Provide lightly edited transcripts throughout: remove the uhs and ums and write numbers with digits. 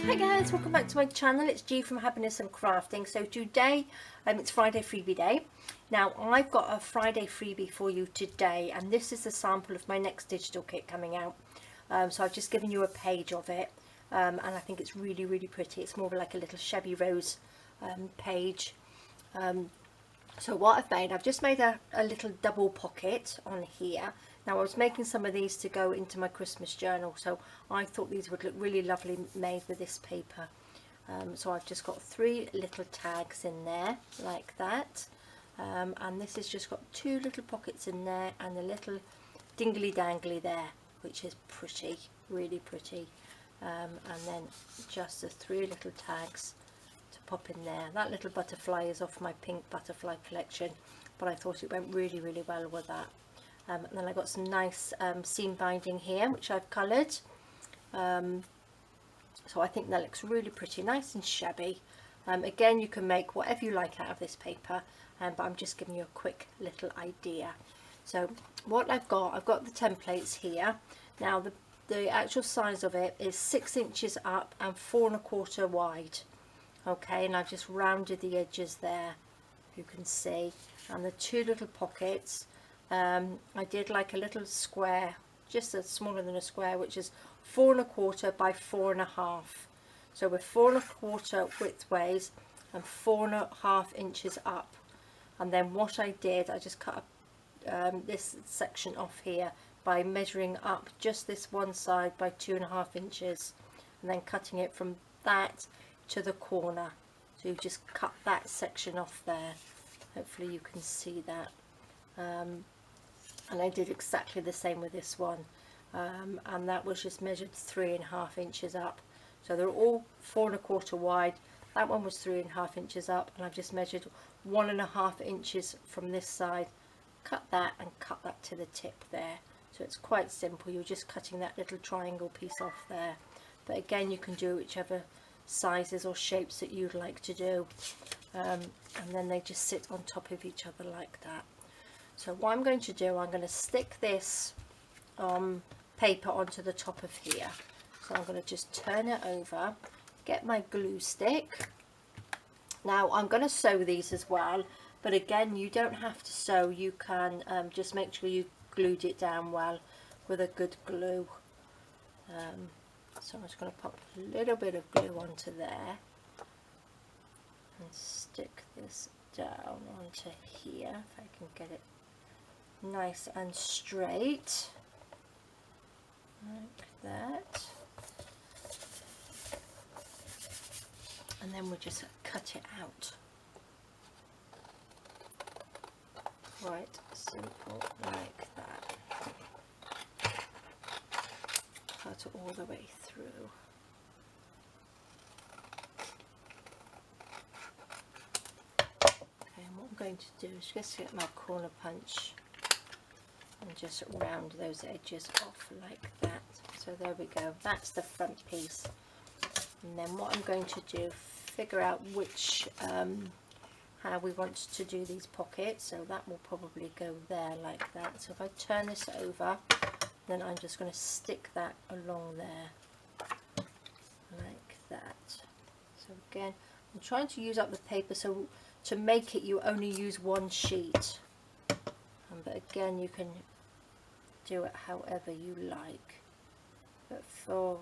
Hi guys, welcome back to my channel. It's G from Happiness and Crafting. So today it's Friday Freebie Day. Now I've got a Friday freebie for you today, and this is a sample of my next digital kit coming out. So I've just given you a page of it, and I think it's really pretty. It's more like a little Shabby Rose page. So what I've just made a little double pocket on here. Now I was making some of these to go into my Christmas journal, so I thought these would look really lovely made with this paper. So I've just got 3 little tags in there like that, and this has just got 2 little pockets in there and a little dingly dangly there, which is pretty, really pretty, and then just the 3 little tags to pop in there. That little butterfly is off my pink butterfly collection, but I thought it went really well with that. And then I got some nice seam binding here, which I've coloured. So I think that looks really pretty, nice and shabby. Again, you can make whatever you like out of this paper, but I'm just giving you a quick little idea. So what I've got the templates here. Now the actual size of it is 6 inches up and 4 1/4 wide. Okay, and I've just rounded the edges there, you can see, and the 2 little pockets. I did like a little square, just a smaller than a square, which is 4 1/4 by 4 1/2. So we're 4 1/4 widthways and 4 1/2 inches up. And then what I did, I just cut this section off here by measuring up just this one side by 2 1/2 inches, and then cutting it from that to the corner. So you just cut that section off there. Hopefully you can see that. And I did exactly the same with this one, and that was just measured 3 1/2 inches up. So they're all 4 1/4 wide. That one was 3 1/2 inches up, and I've just measured 1 1/2 inches from this side, cut that and cut that to the tip there. So it's quite simple. You're just cutting that little triangle piece off there, but again you can do whichever sizes or shapes that you'd like to do, and then they just sit on top of each other like that. So what I'm going to do, I'm going to stick this paper onto the top of here. So I'm going to just turn it over, get my glue stick. Now I'm going to sew these as well, but again you don't have to sew. You can just make sure you glued it down well with a good glue. So I'm just going to pop a little bit of glue onto there and stick this down onto here, if I can get it nice and straight like that, and then we'll just cut it out. Quite simple like that. Cut it all the way through. Okay, and what I'm going to do is just get my corner punch and just round those edges off like that. So there we go, that's the front piece. And then what I'm going to do, figure out which how we want to do these pockets. So that will probably go there like that. So if I turn this over, then I'm just going to stick that along there like that. So again, I'm trying to use up the paper, so to make it you only use 1 sheet. But again, you can do it however you like. But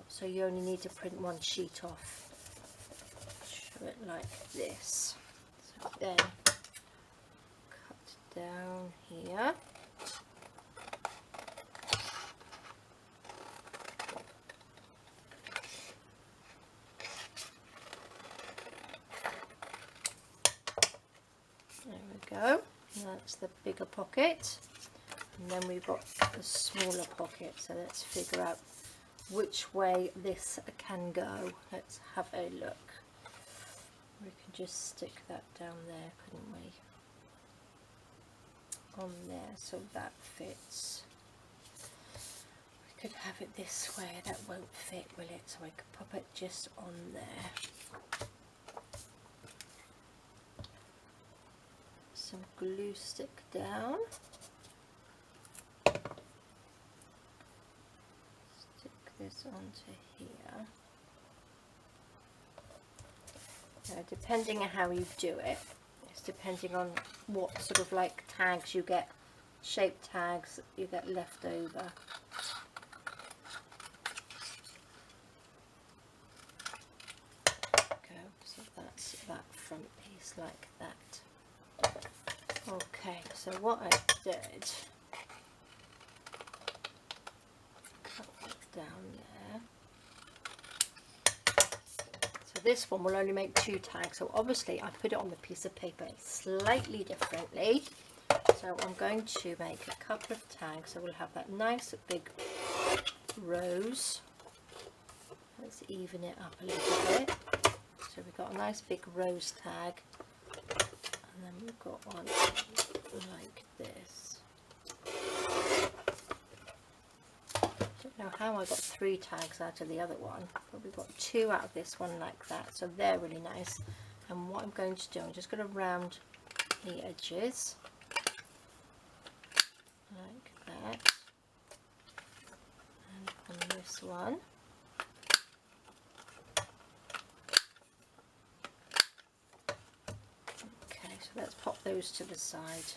so you only need to print 1 sheet off. Show it like this. So then cut down here. There we go. That's the bigger pocket, and then we've got the smaller pocket. So let's figure out which way this can go. Let's have a look. We can just stick that down there, couldn't we? On there, so that fits. We could have it this way. That won't fit, will it? So I could pop it just on there. Some glue stick down, stick this onto here, Depending on how you do it, it's depending on what sort of like tags you get, shape tags you get left over. So that's that front piece like that. Okay, so what I did, cut that down there. So this one will only make 2 tags, so obviously I put it on the piece of paper slightly differently. So I'm going to make a couple of tags, so we'll have that nice big rose. Let's even it up a little bit. So we've got a nice big rose tag, and then we've got one like this. Don't know how I got 3 tags out of the other one, but we've got 2 out of this one like that, so they're really nice. And what I'm going to do, I'm just going to round the edges like that, and on this one let's pop those to the side.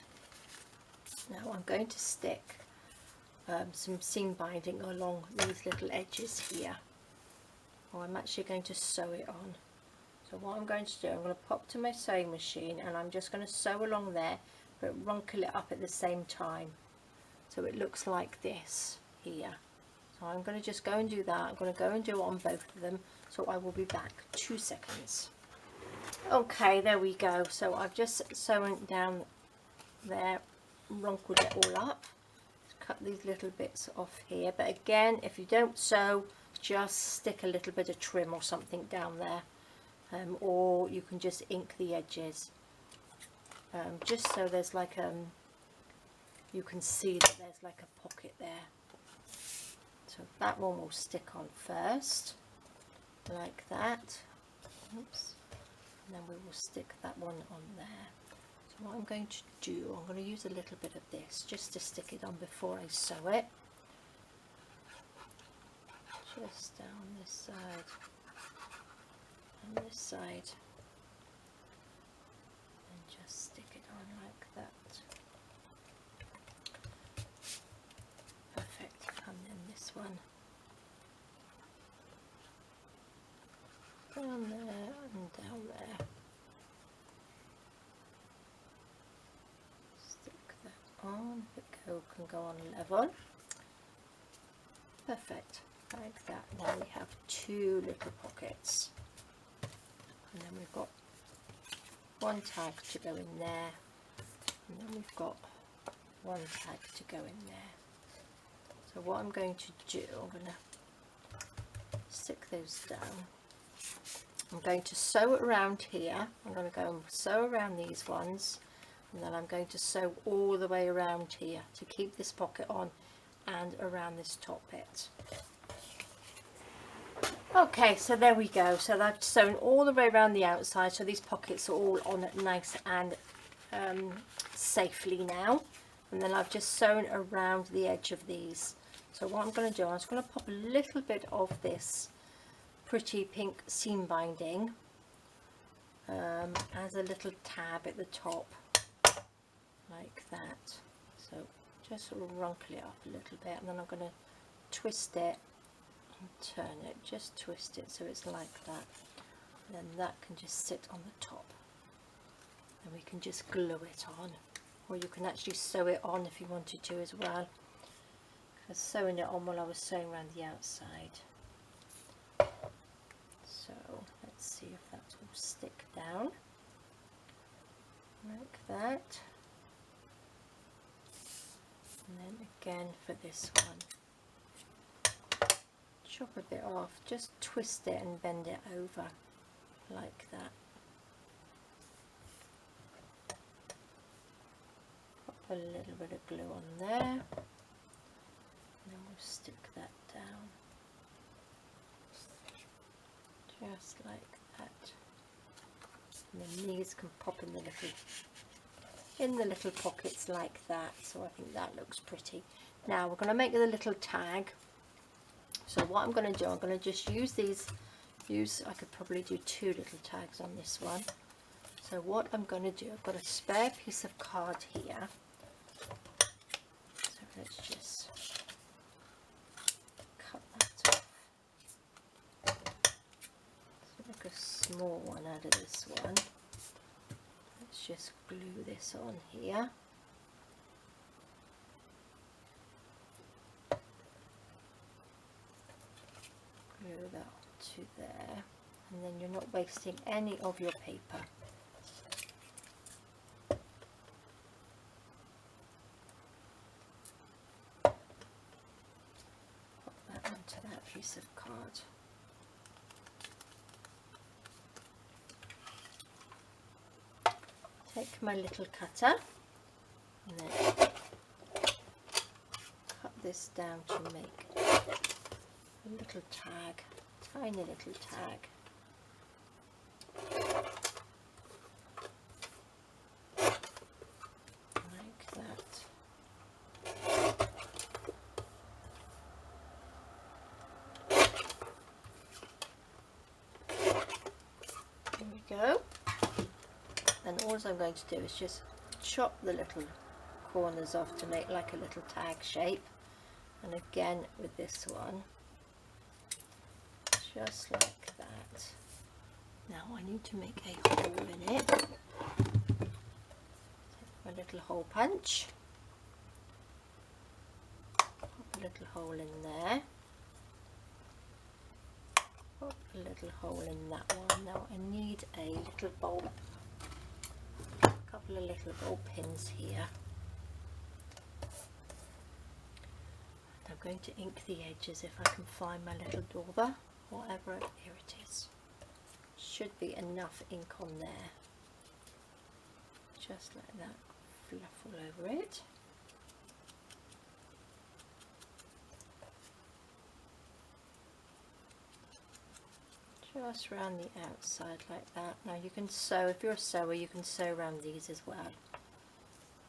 Now I'm going to stick some seam binding along these little edges here. Or I'm actually going to sew it on. So what I'm going to do, I'm going to pop to my sewing machine and I'm just going to sew along there, but wrinkle it up at the same time. So it looks like this here. So I'm going to just go and do that. I'm going to go and do it on both of them. So I will be back 2 seconds. Okay, there we go. So I've just sewn down there, wrinkled it all up. Cut these little bits off here, but again, if you don't sew, just stick a little bit of trim or something down there, or you can just ink the edges, just so there's like you can see that there's like a pocket there. So that one will stick on first like that. Oops. And then we will stick that one on there. So what I'm going to do, I'm going to use a little bit of this just to stick it on before I sew it. Just down this side and this side, and just stick it on like that. Perfect. And then this one down there and down there. Stick that on. The go can go on level. Perfect. Like that. Now we have 2 little pockets, and then we've got 1 tag to go in there, and then we've got 1 tag to go in there. So what I'm going to do, I'm going to stick those down. I'm going to sew it around here. I'm going to go and sew around these ones, and then I'm going to sew all the way around here to keep this pocket on and around this top bit. Okay, so there we go. So I've sewn all the way around the outside, so these pockets are all on nice and safely now. And then I've just sewn around the edge of these. So what I'm going to do, I'm just going to pop a little bit of this pretty pink seam binding as a little tab at the top, like that. So just sort of wrinkle it up a little bit, and then I'm going to twist it and turn it, just twist it so it's like that, and then that can just sit on the top, and we can just glue it on, or you can actually sew it on if you wanted to as well. I was sewing it on while I was sewing around the outside. So let's see if that will stick down like that, and then again for this one, chop a bit off, just twist it and bend it over like that. Pop a little bit of glue on there, and then we'll stick that down just like that. And then these can pop in the little pockets like that. So I think that looks pretty. Now we're going to make the little tag. So what I'm going to do, I'm going to just use these I could probably do 2 little tags on this one. So what I'm going to do, I've got a spare piece of card here. So let's just cut that off. So make a small one out of this one. Let's just glue this on here. Glue that to there, and then you're not wasting any of your paper. Pop that onto that piece of card. Take my little cutter and then cut this down to make a little tag, tiny little tag. Like that. There we go. And all I'm going to do is just chop the little corners off to make like a little tag shape. And again with this one, just like that. Now I need to make a hole in it. Take my little hole punch, pop a little hole in there, pop a little hole in that one. Now I need a little bowl, a couple of little ball pins here. I'm going to ink the edges if I can find my little dauber. Whatever, here it is. Should be enough ink on there. Just like that. Fluff all over it. Just around the outside like that. Now you can sew, if you're a sewer, you can sew around these as well.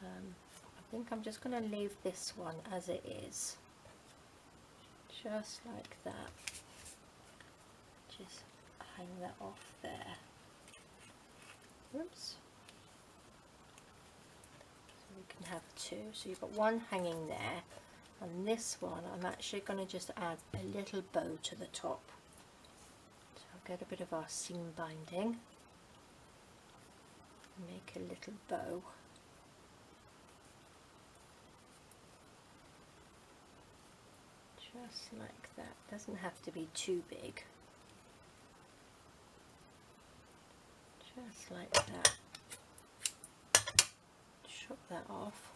I think I'm just going to leave this one as it is. Just like that. Just hang that off there. Whoops. So we can have 2. So you've got one hanging there, and this one I'm actually going to just add a little bow to the top. So I'll get a bit of our seam binding, make a little bow. Just like that. Doesn't have to be too big. Just like that. Chop that off.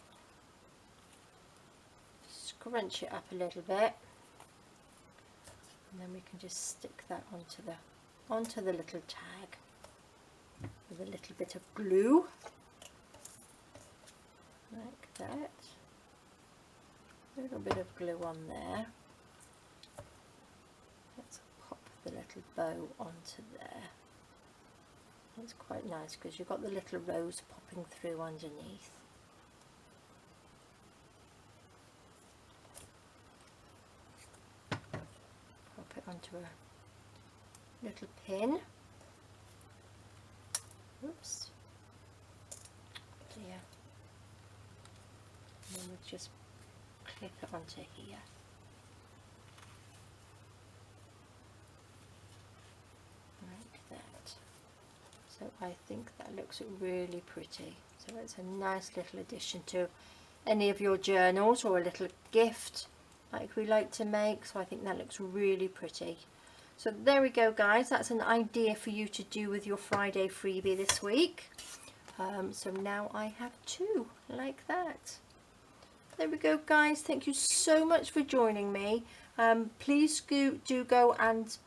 Scrunch it up a little bit, and then we can just stick that onto the little tag with a little bit of glue, like that. A little bit of glue on there. Let's pop the little bow onto there. That's quite nice because you've got the little rose popping through underneath. Pop it onto a little pin. Oops. Dear. And then we just clip it onto here. Like that. So I think that looks really pretty. So it's a nice little addition to any of your journals or a little gift like we like to make. So I think that looks really pretty. So there we go guys, that's an idea for you to do with your Friday freebie this week. So now I have 2 like that. There we go guys, thank you so much for joining me. Please do go, and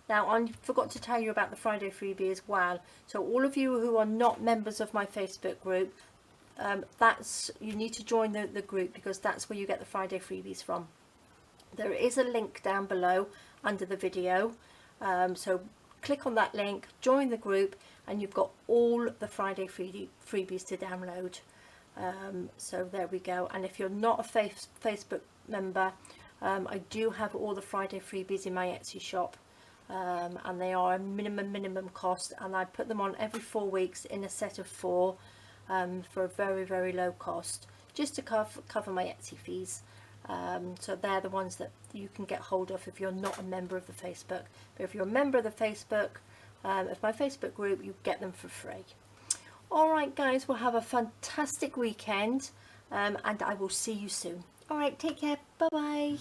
now I forgot to tell you about the Friday freebie as well. So all of you who are not members of my Facebook group, you need to join the group, because that's where you get the Friday freebies from. There is a link down below under the video, so click on that link, join the group, and you've got all the Friday freebies to download. So there we go. And if you're not a Facebook member, I do have all the Friday freebies in my Etsy shop. and they are a minimum cost, and I put them on every 4 weeks in a set of 4 for a very low cost, just to cover my Etsy fees. So they're the ones that you can get hold of if you're not a member of the Facebook. But if you're a member of the Facebook, of my Facebook group, you get them for free. Alright guys, we'll have a fantastic weekend, and I will see you soon. Alright, take care, bye bye.